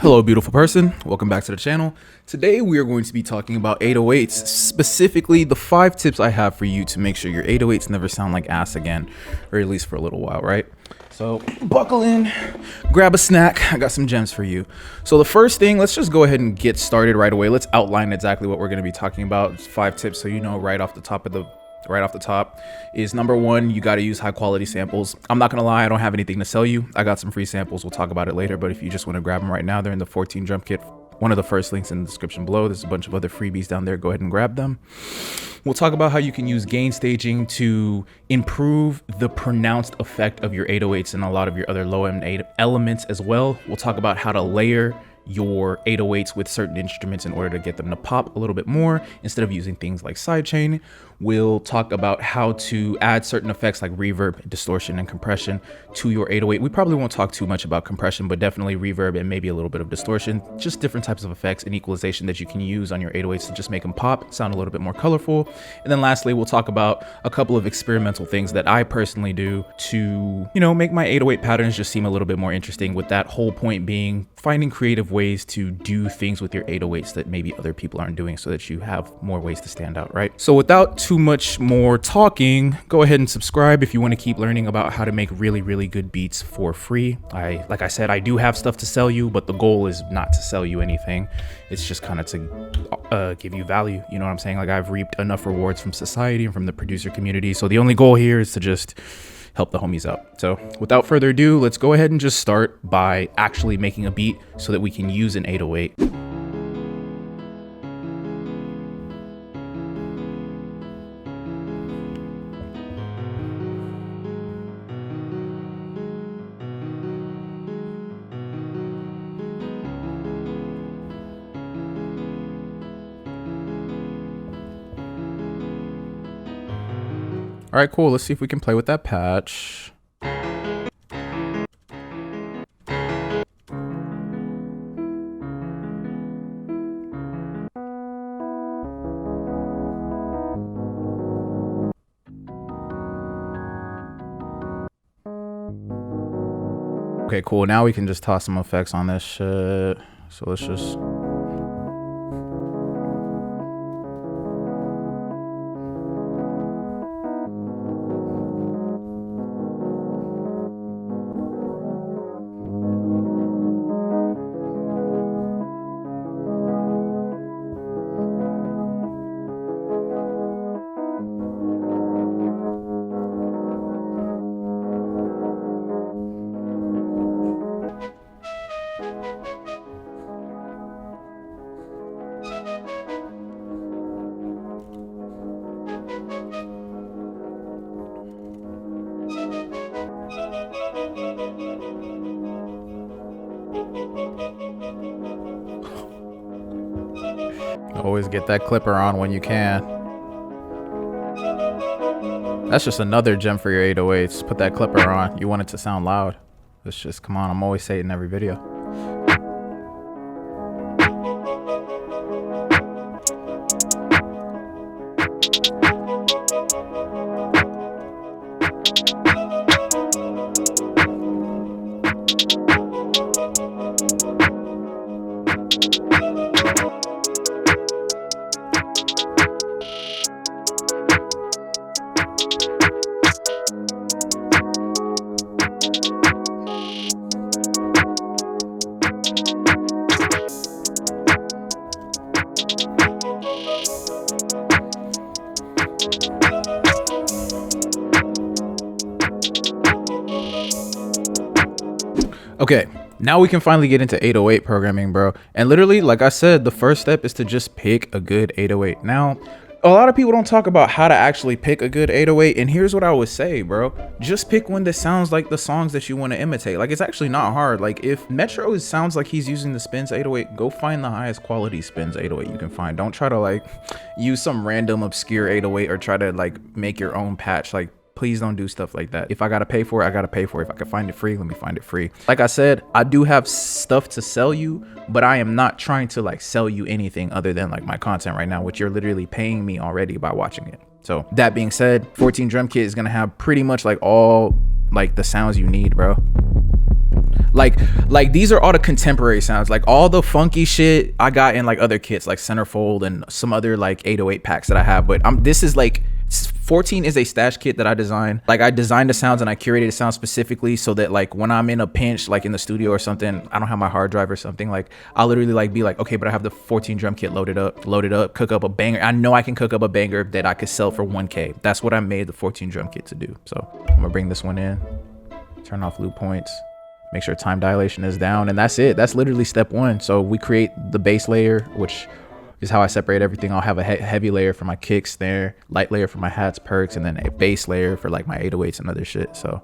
Hello beautiful person, welcome back to the channel. Today we are going to be talking about 808s, specifically the 5 tips I have for you to make sure your 808s never sound like ass again, or at least for a little while, right? So buckle in, grab a snack, I got some gems for you. So the first thing, let's just go ahead and get started right away. Let's outline exactly what we're going to be talking about. It's 5 tips so you know right off the top is number 1, you got to use high quality samples. I'm not gonna lie, I don't have anything to sell you. I got some free samples, we'll talk about it later, but if you just want to grab them right now, they're in the 14 drum kit, one of the first links in the description below. There's a bunch of other freebies down there, go ahead and grab them. We'll talk about how you can use gain staging to improve the pronounced effect of your 808s and a lot of your other low end elements as well. We'll talk about how to layer your 808s with certain instruments in order to get them to pop a little bit more instead of using things like sidechain. We'll talk about how to add certain effects like reverb, distortion, and compression to your 808. We probably won't talk too much about compression, but definitely reverb and maybe a little bit of distortion, just different types of effects and equalization that you can use on your 808s to just make them pop, sound a little bit more colorful. And then lastly, we'll talk about a couple of experimental things that I personally do to, make my 808 patterns just seem a little bit more interesting, with that whole point being finding creative ways to do things with your 808s that maybe other people aren't doing so that you have more ways to stand out, right? So without too much more talking, go ahead and subscribe if you want to keep learning about how to make really good beats for free. Like I said, I do have stuff to sell you, but the goal is not to sell you anything. It's just kind of to give you value. You know what I'm saying? Like, I've reaped enough rewards from society and from the producer community. So the only goal here is to just help the homies out. So without further ado, let's go ahead and just start by actually making a beat so that we can use an 808. All right, cool. Let's see if we can play with that patch. Okay, cool. Now we can just toss some effects on this shit. So let's just... Always get that clipper on when you can. That's just another gem for your 808s. Put that clipper on. You want it to sound loud. It's just, come on, I'm always saying it in every video. Okay, now we can finally get into 808 programming, bro. And literally, like I said, the first step is to just pick a good 808. Now, a lot of people don't talk about how to actually pick a good 808, and here's what I would say, bro. Just pick one that sounds like the songs that you want to imitate. Like, it's actually not hard. Like, if Metro sounds like he's using the Spins 808, go find the highest quality Spins 808 you can find. Don't try to, like, use some random obscure 808 or try to, like, make your own patch. Like, please don't do stuff like that. If I gotta pay for it, I gotta pay for it. If I can find it free, let me find it free. Like I said, I do have stuff to sell you, but I am not trying to like sell you anything other than like my content right now, which you're literally paying me already by watching it. So that being said, 14 drum kit is gonna have pretty much like all like the sounds you need, bro. Like these are all the contemporary sounds. Like all the funky shit I got in like other kits like Centerfold and some other like 808 packs that I have, but this is like 14 is a stash kit that I designed. Like I designed the sounds and I curated the sounds specifically so that like when I'm in a pinch, like in the studio or something, I don't have my hard drive or something, like I'll literally like be like, okay, but I have the 14 drum kit loaded up, cook up a banger. I know I can cook up a banger that I could sell for 1K. That's what I made the 14 drum kit to do. So I'm gonna bring this one in, turn off loop points, make sure time dilation is down, and that's it. That's literally step one. So we create the bass layer, which is how I separate everything. I'll have a heavy layer for my kick, snare, light layer for my hats, perks, and then a bass layer for like my 808s and other shit. So,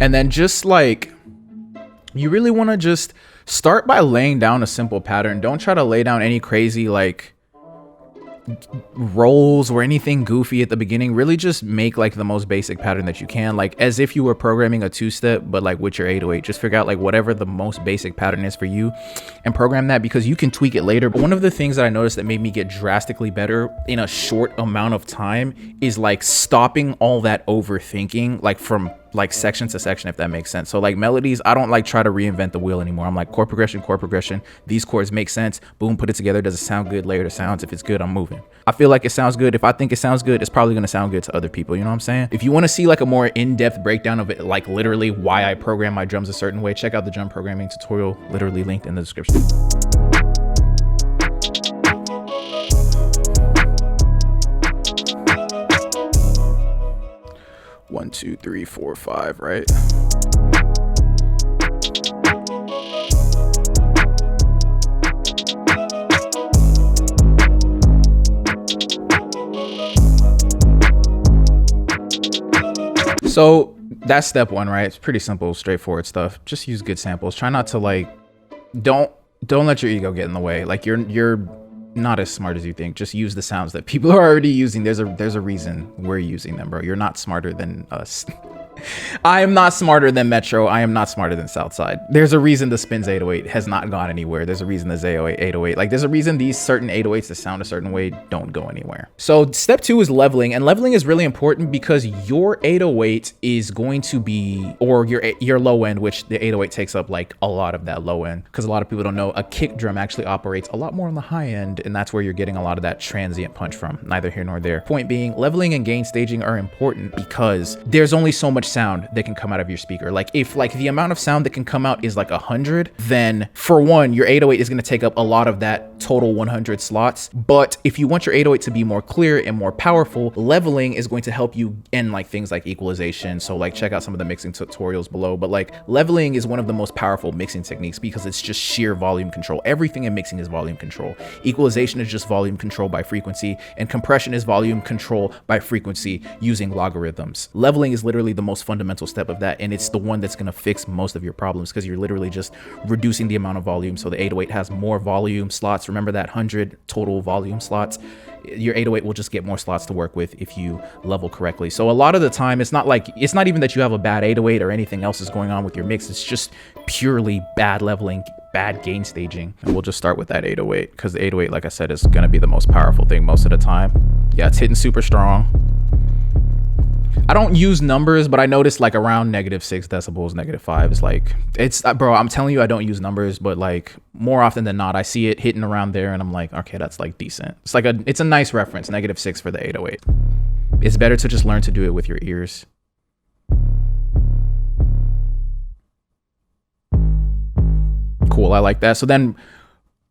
and then just like, you really want to just start by laying down a simple pattern. Don't try to lay down any crazy like rolls or anything goofy at the beginning. Really just make like the most basic pattern that you can, like as if you were programming a two-step, but like with your 808. Just figure out like whatever the most basic pattern is for you and program that, because you can tweak it later. But one of the things that I noticed that made me get drastically better in a short amount of time is like stopping all that overthinking, like from like section to section, if that makes sense. So like melodies, I don't like try to reinvent the wheel anymore. I'm like chord progression, these chords make sense, boom, put it together. Does it sound good? Layer the sounds. If it's good, I'm moving. I feel like it sounds good. If I think it sounds good, it's probably gonna sound good to other people. You know what I'm saying? If you want to see like a more in-depth breakdown of it, like literally why I program my drums a certain way, check out the drum programming tutorial, literally linked in the description. One, two, three, four, five, right? So that's step one, right? It's pretty simple, straightforward stuff. Just use good samples. Try not to like, don't let your ego get in the way. Like you're not as smart as you think. Just use the sounds that people are already using. There's a reason we're using them, bro. You're not smarter than us. I am not smarter than Metro. I am not smarter than Southside. There's a reason the Spins 808 has not gone anywhere. There's a reason the Z808, 808, like there's a reason these certain 808s that sound a certain way don't go anywhere. So step two is leveling, and leveling is really important because your 808 is going to be, or your low end, which the 808 takes up like a lot of that low end, because a lot of people don't know a kick drum actually operates a lot more on the high end, and that's where you're getting a lot of that transient punch from. Neither here nor there. Point being, leveling and gain staging are important because there's only so much sound that can come out of your speaker. Like if like the amount of sound that can come out is like 100, then for one, your 808 is going to take up a lot of that total 100 slots. But if you want your 808 to be more clear and more powerful, leveling is going to help you in like things like equalization. So like check out some of the mixing tutorials below, but like leveling is one of the most powerful mixing techniques because it's just sheer volume control. Everything in mixing is volume control. Equalization is just volume control by frequency, and compression is volume control by frequency using logarithms. Leveling is literally the most fundamental step of that, and it's the one that's going to fix most of your problems because you're literally just reducing the amount of volume. So the 808 has more volume slots. Remember that 100 total volume slots? Your 808 will just get more slots to work with if you level correctly. So a lot of the time, it's not even that you have a bad 808 or anything else is going on with your mix. It's just purely bad leveling, bad gain staging. And we'll just start with that 808 because the 808, like I said, is going to be the most powerful thing most of the time. Yeah, it's hitting super strong. I don't use numbers, but I noticed like around -6 decibels, -5 is like, it's, bro, I'm telling you, I don't use numbers, but like more often than not, I see it hitting around there and I'm like, okay, that's like decent. It's like it's a nice reference, -6 for the 808. It's better to just learn to do it with your ears. Cool, I like that. So then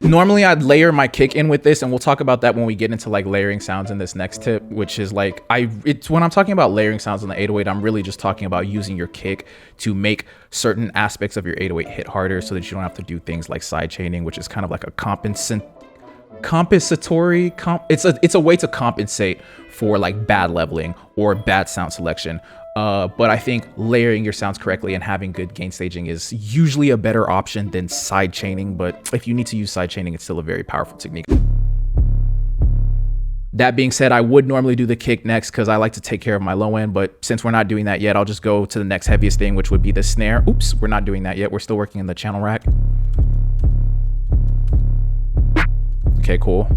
normally I'd layer my kick in with this, and we'll talk about that when we get into like layering sounds in this next tip, which is like, it's when I'm talking about layering sounds on the 808, I'm really just talking about using your kick to make certain aspects of your 808 hit harder so that you don't have to do things like side chaining, which is kind of like a it's a way to compensate for like bad leveling or bad sound selection. But I think layering your sounds correctly and having good gain staging is usually a better option than side chaining. But if you need to use side chaining, it's still a very powerful technique. That being said, I would normally do the kick next because I like to take care of my low end. But since we're not doing that yet, I'll just go to the next heaviest thing, which would be the snare. Oops, we're not doing that yet. We're still working in the channel rack. Okay, cool.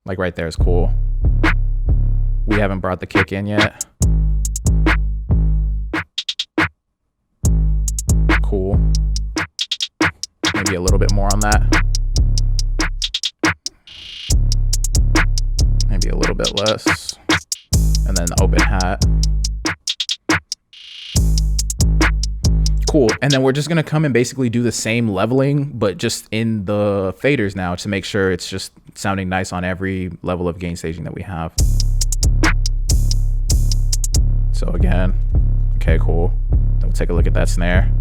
Like right there is cool. We haven't brought the kick in yet. Cool. Maybe a little bit more on that. Maybe a little bit less. And then the open hat. Cool. And then we're just going to come and basically do the same leveling, but just in the faders now to make sure it's just sounding nice on every level of gain staging that we have. So again, okay, cool. Then we'll take a look at that snare.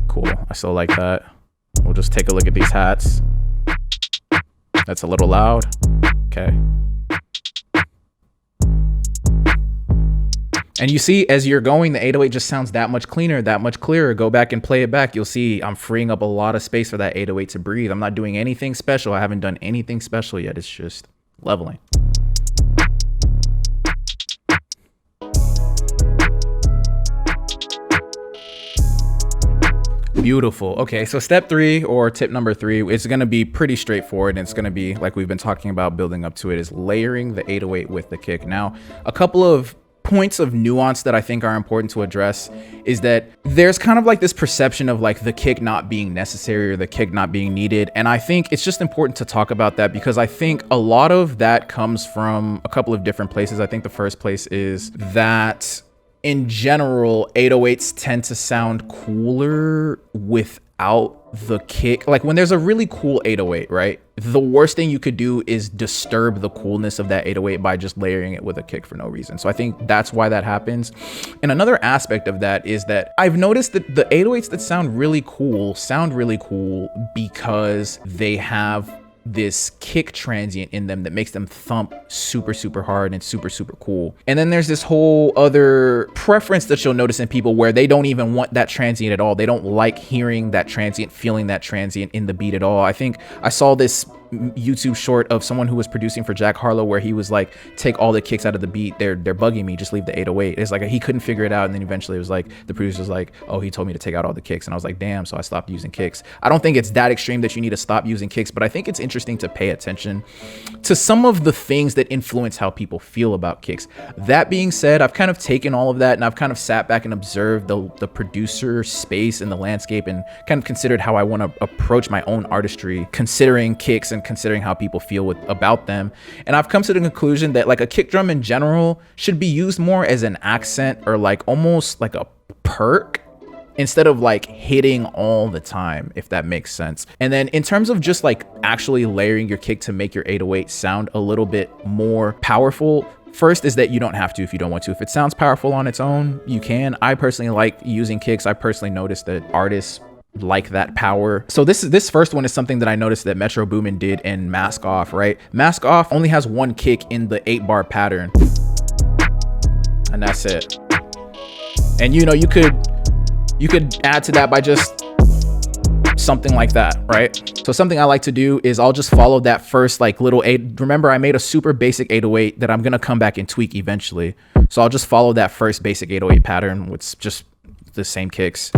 Cool. I still like that. We'll just take a look at these hats. That's a little loud. Okay. And you see, as you're going, the 808 just sounds that much cleaner, that much clearer. Go back and play it back. You'll see I'm freeing up a lot of space for that 808 to breathe. I'm not doing anything special. I haven't done anything special yet. It's just leveling. Beautiful. Okay, so step 3 or tip number 3 is going to be pretty straightforward, and it's going to be like we've been talking about building up to it, is layering the 808 with the kick. Now, a couple of points of nuance that I think are important to address is that there's kind of like this perception of like the kick not being necessary or the kick not being needed. And I think it's just important to talk about that because I think a lot of that comes from a couple of different places. I think the first place is that in general, 808s tend to sound cooler without the kick. Like when there's a really cool 808, right? The worst thing you could do is disturb the coolness of that 808 by just layering it with a kick for no reason. So I think that's why that happens. And another aspect of that is that I've noticed that the 808s that sound really cool because they have this kick transient in them that makes them thump super, super hard and super, super cool. And then there's this whole other preference that you'll notice in people where they don't even want that transient at all. They don't like hearing that transient, feeling that transient in the beat at all. I think I saw this YouTube short of someone who was producing for Jack Harlow where he was like, take all the kicks out of the beat. They're bugging me. Just leave the 808. It's like he couldn't figure it out. And then eventually it was like, the producer was like, oh, he told me to take out all the kicks. And I was like, damn. So I stopped using kicks. I don't think it's that extreme that you need to stop using kicks, but I think it's interesting to pay attention to some of the things that influence how people feel about kicks. That being said, I've kind of taken all of that and I've kind of sat back and observed the producer space and the landscape and kind of considered how I want to approach my own artistry, considering kicks and considering how people feel about them. And I've come to the conclusion that like a kick drum in general should be used more as an accent or like almost like a perk instead of like hitting all the time, if that makes sense. And then in terms of just like actually layering your kick to make your 808 sound a little bit more powerful, first is that you don't have to if you don't want to. If it sounds powerful on its own, you can. I personally like using kicks. I personally noticed that artists like that power. So this first one is something that I noticed that Metro Boomin did in Mask Off, right? Mask Off only has one kick in the 8-bar pattern, and that's it. And you know, you could add to that by just something like that, right? So something I like to do is I'll just follow that first like little 8. Remember, I made a super basic 808 that I'm gonna come back and tweak eventually. So I'll just follow that first basic 808 pattern with just the same kicks.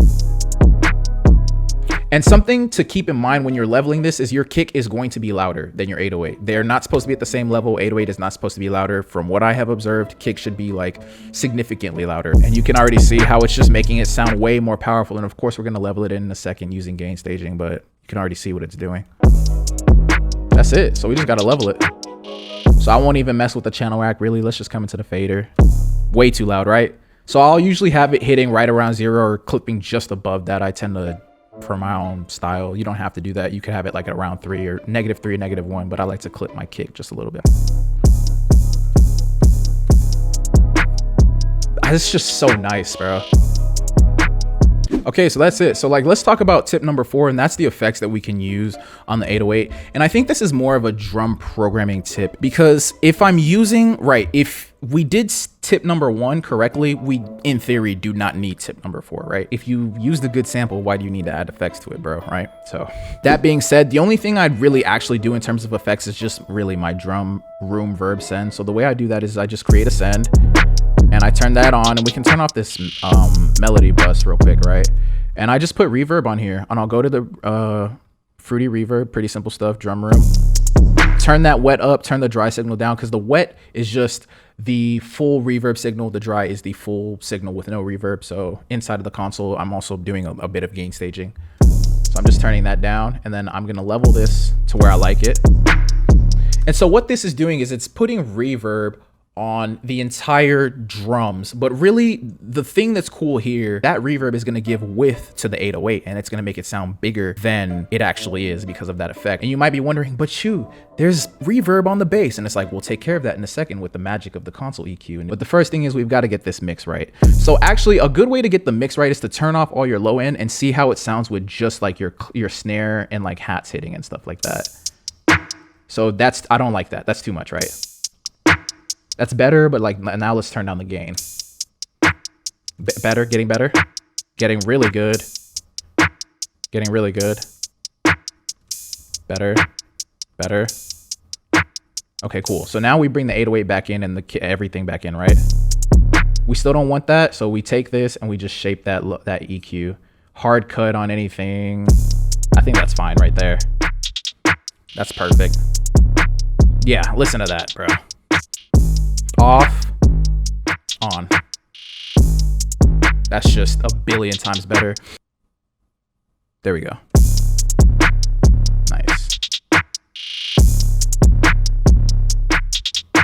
And something to keep in mind when you're leveling this is your kick is going to be louder than your 808. They're not supposed to be at the same level. 808 is not supposed to be louder. From what I have observed, kick should be like significantly louder. And you can already see how it's just making it sound way more powerful. And of course, we're going to level it in a second using gain staging, but you can already see what it's doing. That's it. So we just got to level it. So I won't even mess with the channel rack really. Let's just come into the fader. Way too loud, right? So I'll usually have it hitting right around 0 or clipping just above that. I tend to, for my own style, you don't have to do that. You could have it like at around 3 or -3, -1, but I like to clip my kick just a little bit. It's just so nice, bro. Okay, so that's it. So like, let's talk about tip number 4, and that's the effects that we can use on the 808. And I think this is more of a drum programming tip, because if I'm using, right, if we did tip number 1 correctly, we in theory do not need tip number 4, right? If you use the good sample, why do you need to add effects to it, bro, right? So that being said, the only thing I'd really actually do in terms of effects is just really my drum room verb send. So the way I do that is I just create a send and I turn that on, and we can turn off this melody bus real quick, right? And I just put reverb on here, and I'll go to the fruity reverb, pretty simple stuff, drum room, turn that wet up, turn the dry signal down, because the wet is just the full reverb signal. The dry is the full signal with no reverb. So inside of the console, I'm also doing a bit of gain staging. So I'm just turning that down, and then I'm gonna level this to where I like it. And so what this is doing is it's putting reverb on the entire drums, but really the thing that's cool here, that reverb is going to give width to the 808, and it's going to make it sound bigger than it actually is because of that effect. And you might be wondering, but Chu, there's reverb on the bass, and it's like, we'll take care of that in a second with the magic of the console EQ. But the first thing is we've got to get this mix right. So actually a good way to get the mix right is to turn off all your low end and see how it sounds with just like your snare and like hats hitting and stuff like that. So that's, I don't like that. That's too much, right? That's better, but like now let's turn down the gain. Better, getting really good. Getting really good. Better. Okay, cool. So now we bring the 808 back in and everything back in, right? We still don't want that, so we take this and we just shape that EQ. Hard cut on anything. I think that's fine right there. That's perfect. Yeah, listen to that, bro. Off, on. That's just a billion times better. There we go. Nice.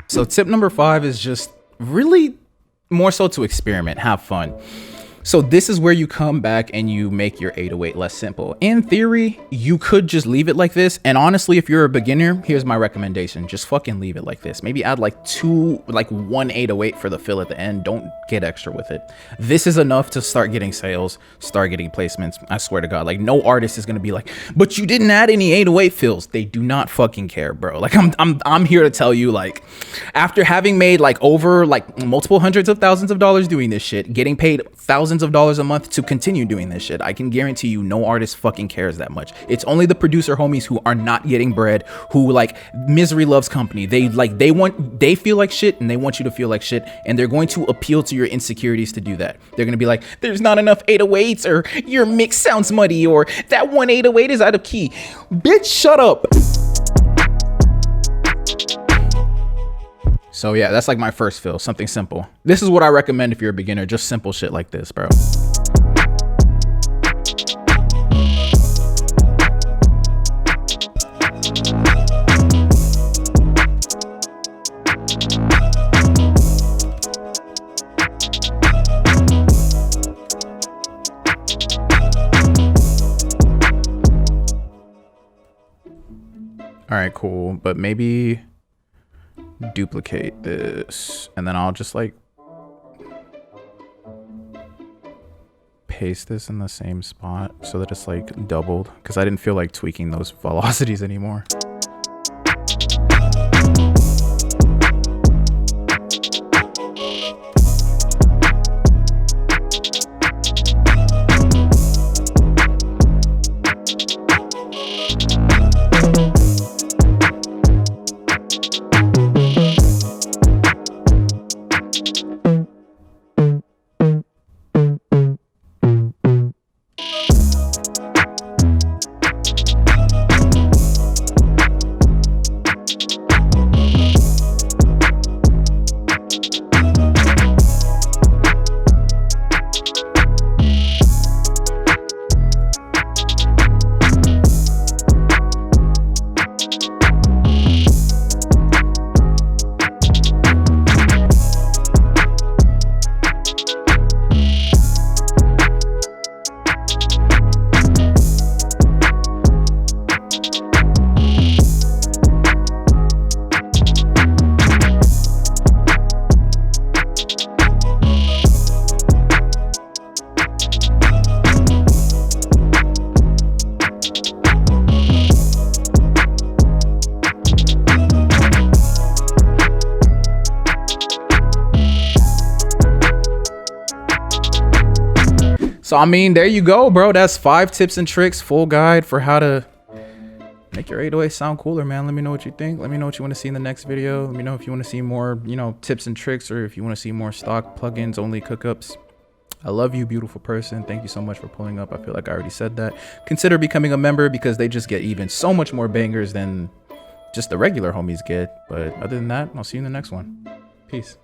So tip number 5 is just really more so to experiment, have fun. So this is where you come back and you make your 808 less simple. In theory, you could just leave it like this. And honestly, if you're a beginner, here's my recommendation. Just fucking leave it like this. Maybe add like one 808 for the fill at the end. Don't get extra with it. This is enough to start getting sales, start getting placements. I swear to God, like no artist is gonna be like, but you didn't add any 808 fills. They do not fucking care, bro. Like I'm here to tell you, like, after having made like over like multiple hundreds of thousands of dollars doing this shit, getting paid thousands of dollars a month to continue doing this shit, I can guarantee you no artist fucking cares that much. It's only the producer homies who are not getting bread, who like misery loves company. They feel like shit and they want you to feel like shit, and they're going to appeal to your insecurities to do that. They're gonna be like, there's not enough 808s, or your mix sounds muddy, or that one 808 is out of key. Bitch, shut up. So yeah, that's like my first fill, something simple. This is what I recommend if you're a beginner, just simple shit like this, bro. All right, cool, but maybe duplicate this and then I'll just like paste this in the same spot so that it's like doubled, because I didn't feel like tweaking those velocities anymore. So I mean, there you go, bro. That's 5 tips and tricks, full guide for how to make your 808 sound cooler, man. Let me know what you think. Let me know what you want to see in the next video. Let me know if you want to see more, you know, tips and tricks, or if you want to see more stock plugins only cookups. I love you, beautiful person. Thank you so much for pulling up. I feel like I already said that. Consider becoming a member, because they just get even so much more bangers than just the regular homies get. But other than that, I'll see you in the next one. Peace.